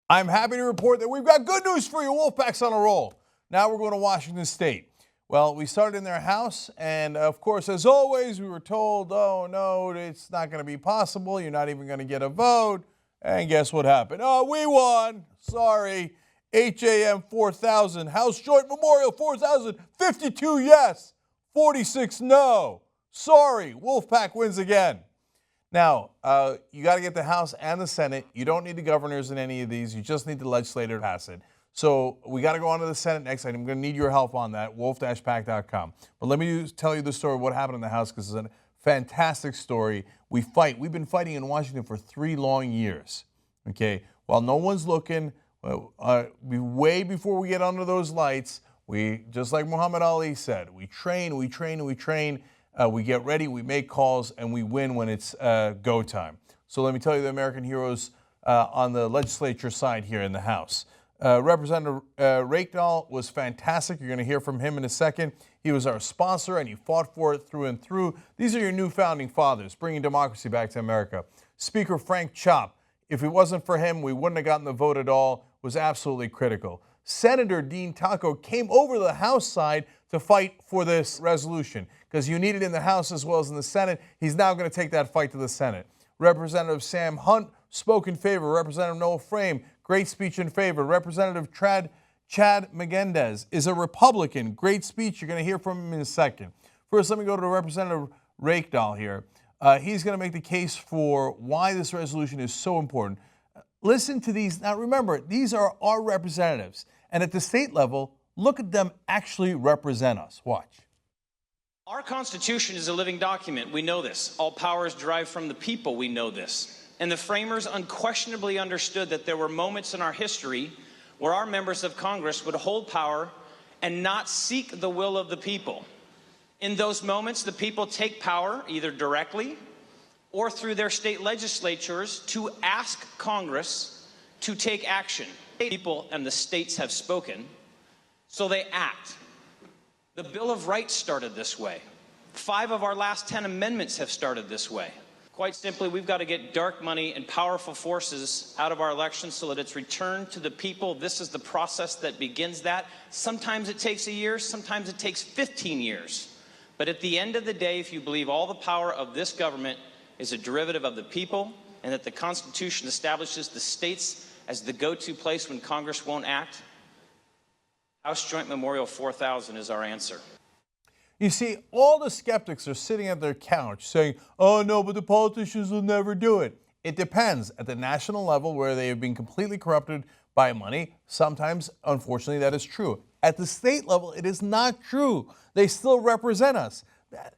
I'm happy to report that we've got good news for you. Wolf PAC's on a roll. Now we're going to Washington State. Well, we started in their house, and of course, as always, we were told, oh, no, it's not going to be possible. You're not even going to get a vote. And guess what happened? Oh, we won. Sorry. HAM 4,000. House Joint Memorial 4,000. 52 yes. 46 no. Sorry. Wolf PAC wins again. Now, you got to get the House and the Senate. You don't need the governors in any of these. You just need the legislature to pass it. So we got to go on to the Senate next. I'm going to need your help on that, wolf-pac.com. But let me tell you the story of what happened in the House, because it's a fantastic story. We fight. We've been fighting in Washington for 3 long years. Okay? While no one's looking, way before we get under those lights, we, just like Muhammad Ali said, we train, we train, we train. We get ready, we make calls, and we win when it's go time. So let me tell you the American heroes on the legislature side here in the House. Representative Reykdal was fantastic. You're going to hear from him in a second. He was our sponsor, and he fought for it through and through. These are your new founding fathers, bringing democracy back to America. Speaker Frank Chopp, if it wasn't for him, we wouldn't have gotten the vote at all, was absolutely critical. Senator Dean Takko came over to the House side to fight for this resolution, because you need it in the House as well as in the Senate. He's now going to take that fight to the Senate. Representative Sam Hunt spoke in favor. Representative Noel Frame, great speech in favor. Representative Chad Magendanz is a Republican. Great speech. You're going to hear from him in a second. First, let me go to Representative Reykdal here. He's going to make the case for why this resolution is so important. Listen to these. Now, remember, these are our representatives. And at the state level, look at them actually represent us. Watch. Our Constitution is a living document. We know this. All power is derived from the people. We know this. And the framers unquestionably understood that there were moments in our history where our members of Congress would hold power and not seek the will of the people. In those moments, the people take power either directly or through their state legislatures to ask Congress to take action. The people and the states have spoken, so they act. The Bill of Rights started this way. 5 of our last 10 amendments have started this way. Quite simply, we've got to get dark money and powerful forces out of our elections so that it's returned to the people. This is the process that begins that. Sometimes it takes a year, sometimes it takes 15 years. But at the end of the day, if you believe all the power of this government is a derivative of the people, and that the Constitution establishes the states as the go-to place when Congress won't act, House Joint Memorial 4,000 is our answer. You see, all the skeptics are sitting at their couch saying, oh, no, but the politicians will never do it. It depends. At the national level, where they have been completely corrupted by money, sometimes, unfortunately, that is true. At the state level, it is not true. They still represent us.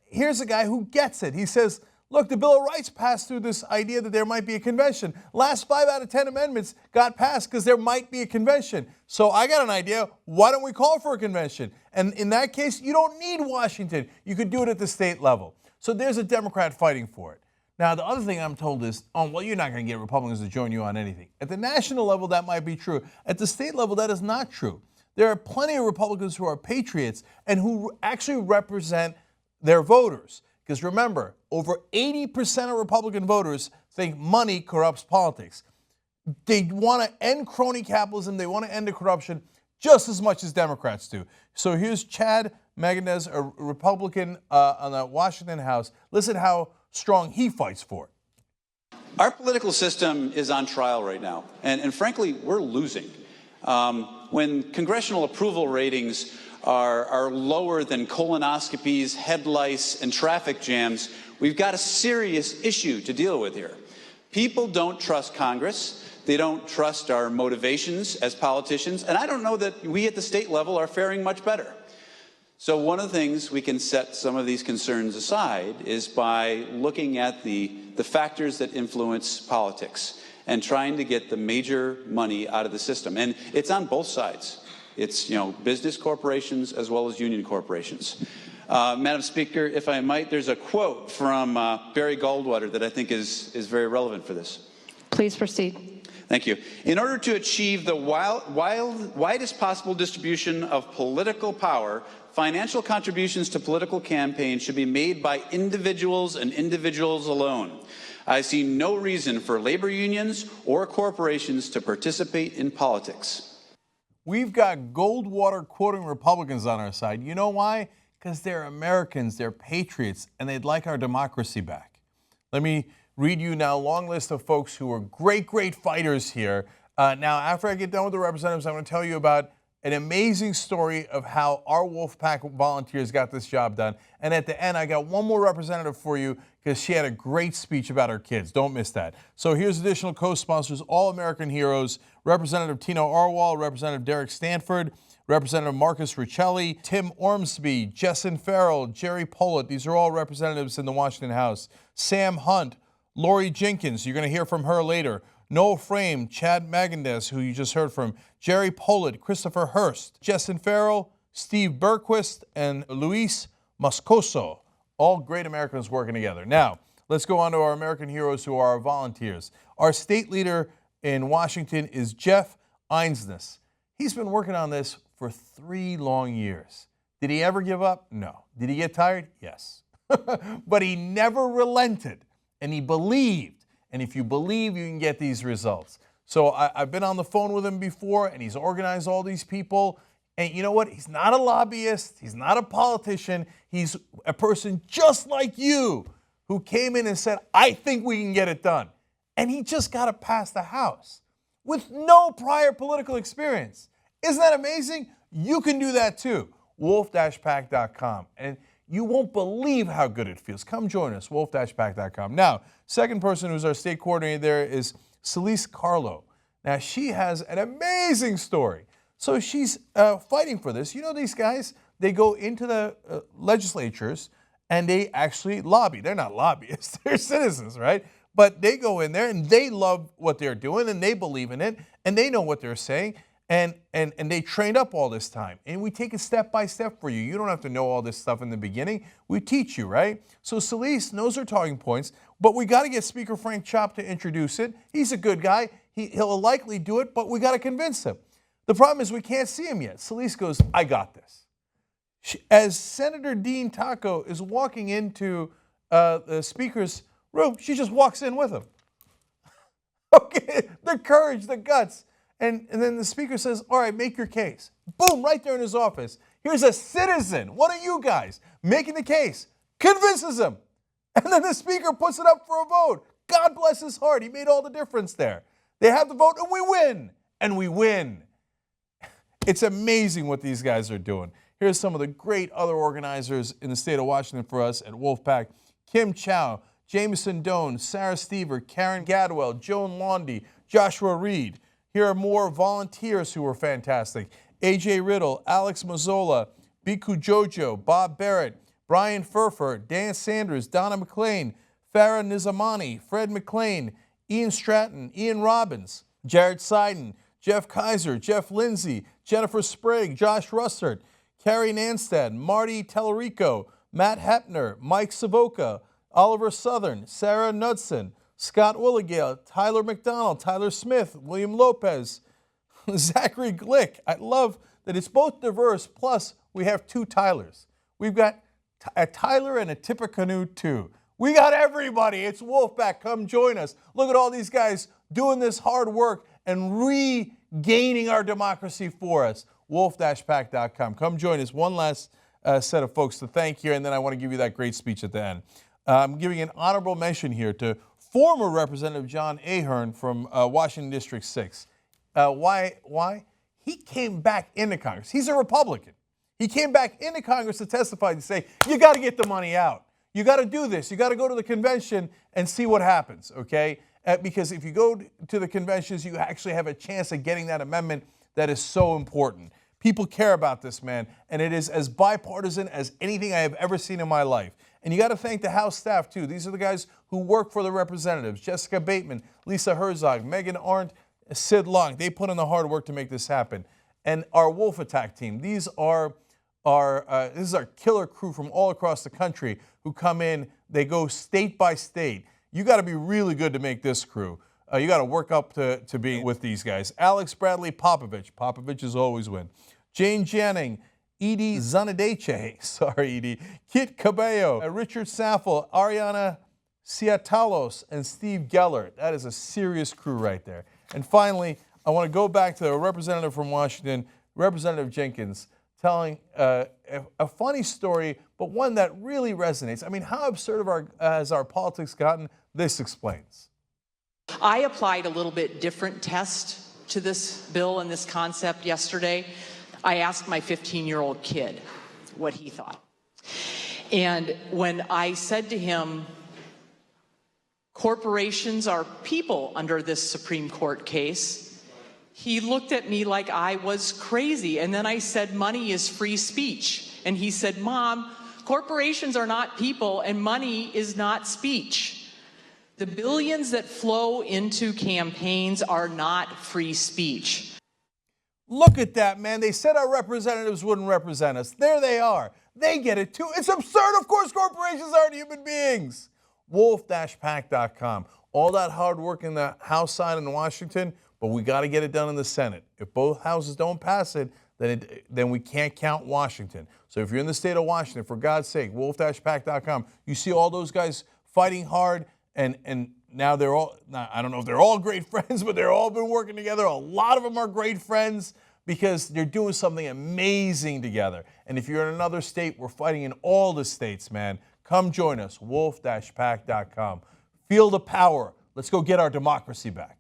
Here's a guy who gets it. He says, look, the Bill of Rights passed through this idea that there might be a convention. Last 5 out of 10 amendments got passed because there might be a convention. So I got an idea. Why don't we call for a convention? And in that case, you don't need Washington. You could do it at the state level. So there's a Democrat fighting for it. Now, the other thing I'm told is, oh, well, you're not going to get Republicans to join you on anything. At the national level, that might be true. At the state level, that is not true. There are plenty of Republicans who are patriots and who actually represent their voters. Because remember, over 80% of Republican voters think money corrupts politics. They want to end crony capitalism. They want to end the corruption just as much as Democrats do. So here's Chad Magendanz, a Republican on the Washington House. Listen how strong he fights for it. Our political system is on trial right now. And frankly, we're losing. When congressional approval ratings are lower than colonoscopies, head lice, and traffic jams, we've got a serious issue to deal with here. People don't trust Congress. They don't trust our motivations as politicians. And I don't know that we at the state level are faring much better. So one of the things we can set some of these concerns aside is by looking at the factors that influence politics and trying to get the major money out of the system. And it's on both sides. It's, business corporations as well as union corporations. Madam Speaker, if I might, there's a quote from Barry Goldwater that I think is very relevant for this. Please proceed. Thank you. In order to achieve the widest possible distribution of political power, financial contributions to political campaigns should be made by individuals and individuals alone. I see no reason for labor unions or corporations to participate in politics. We've got Goldwater quoting Republicans on our side. You know why? Because they're Americans, they're patriots, and they'd like our democracy back. Let me read you now a long list of folks who are great fighters here. Now, after I get done with the representatives, I'm going to tell you about an amazing story of how our Wolf PAC volunteers got this job done. And at the end, I got one more representative for you because she had a great speech about her kids. Don't miss that. So here's additional co-sponsors, All American Heroes, Representative Tino Arwal, Representative Derek Stanford, Representative Marcus Riccelli, Tim Ormsby, Jessen Farrell, Jerry Pollitt. These are all representatives in the Washington House. Sam Hunt, Lori Jenkins, you're going to hear from her later. Noel Frame, Chad Magendanz, who you just heard from, Jerry Pollitt, Christopher Hurst, Jessen Farrell, Steve Berquist, and Luis Moscoso. All great Americans working together. Now, let's go on to our American heroes who are our volunteers. Our state leader in Washington is Jeff Einsness. He's been working on this for 3 long years. Did he ever give up? No. Did he get tired? Yes. But he never relented, and he believed. And if you believe, you can get these results. So I've been on the phone with him before, and he's organized all these people. And you know what? He's not a lobbyist. He's not a politician. He's a person just like you who came in and said, I think we can get it done. And he just got it past the House with no prior political experience. Isn't that amazing? You can do that too. Wolf-PAC.com. And you won't believe how good it feels. Come join us, wolf-pac.com. Now, second person who's our state coordinator there is Celice Carlough. Now, she has an amazing story. So she's fighting for this. You know these guys, they go into the legislatures and they actually lobby. They're not lobbyists, they're citizens, right? But they go in there and they love what they're doing and they believe in it and they know what they're saying. And they trained up all this time. And we take it step by step for you. You don't have to know all this stuff in the beginning. We teach you, right? So Celice knows her talking points, but we got to get Speaker Frank Chopp to introduce it. He's a good guy. He'll likely do it, but we got to convince him. The problem is we can't see him yet. Celice goes, I got this. As Senator Dean Takko is walking into the Speaker's room, she just walks in with him. Okay, the courage, the guts. And then the Speaker says, all right, make your case. Boom, right there in his office. Here's a citizen, one of you guys, making the case, convinces him. And then the Speaker puts it up for a vote. God bless his heart. He made all the difference there. They have the vote and we win. And we win. It's amazing what these guys are doing. Here's some of the great other organizers in the state of Washington for us at Wolf PAC. Kim Chow, Jameson Doan, Sarah Stever, Karen Gadwell, Joan Laundy, Joshua Reed. Here are more volunteers who were fantastic. AJ Riddle, Alex Mazzola, Biku Jojo, Bob Barrett, Brian Furfer, Dan Sanders, Donna McLean, Farah Nizamani, Fred McLean, Ian Stratton, Ian Robbins, Jared Seiden, Jeff Kaiser, Jeff Lindsay, Jennifer Sprague, Josh Russert, Carrie Nanstad, Marty Tellerico, Matt Hepner, Mike Savoca, Oliver Southern, Sarah Knudsen, Scott Willigale, Tyler McDonald, Tyler Smith, William Lopez, Zachary Glick. I love that it's both diverse, plus we have 2 Tylers. We've got a Tyler and a Tippecanoe too. We got everybody. It's Wolf PAC. Come join us. Look at all these guys doing this hard work and regaining our democracy for us. Wolf-PAC.com. Come join us. One last set of folks to thank here, and then I want to give you that great speech at the end. I'm giving an honorable mention here to former Representative John Ahern from Washington District 6. Why? He came back into Congress. He's a Republican. He came back into Congress to testify to say, you got to get the money out. You got to do this. You got to go to the convention and see what happens, okay? Because if you go to the conventions, you actually have a chance of getting that amendment that is so important. People care about this, man, and it is as bipartisan as anything I have ever seen in my life. And you got to thank the House staff, too. These are the guys who work for the representatives. Jessica Bateman, Lisa Herzog, Megan Arndt, Sid Long. They put in the hard work to make this happen. And our Wolf Attack team, this is our killer crew from all across the country who come in. They go state by state. You got to be really good to make this crew. You got to work up to being with these guys. Alex Bradley Popovich. Popoviches always win. Jane Janning. Edie Zanadeche, sorry Edie, Kit Cabello, Richard Saffel, Ariana Ciatalos and Steve Gellert. That is a serious crew right there. And finally, I want to go back to a representative from Washington, Representative Jenkins, telling a funny story, but one that really resonates. I mean, how absurd has our politics gotten? This explains. I applied a little bit different test to this bill and this concept yesterday. I asked my 15-year-old kid what he thought. And when I said to him, corporations are people under this Supreme Court case, he looked at me like I was crazy. And then I said, money is free speech. And he said, Mom, corporations are not people and money is not speech. The billions that flow into campaigns are not free speech. Look at that, man. They said our representatives wouldn't represent us. There they are. They get it too. It's absurd. Of course, corporations aren't human beings. Wolf-PAC.com. All that hard work in the House side in Washington, but we got to get it done in the Senate. If both houses don't pass it, then we can't count Washington. So if you're in the state of Washington, for God's sake, Wolf-PAC.com. You see all those guys fighting hard, and now they're all, I don't know if they're all great friends, but they're all been working together. A lot of them are great friends because they're doing something amazing together. And if you're in another state, we're fighting in all the states, man. Come join us, Wolf-PAC.com. Feel the power. Let's go get our democracy back.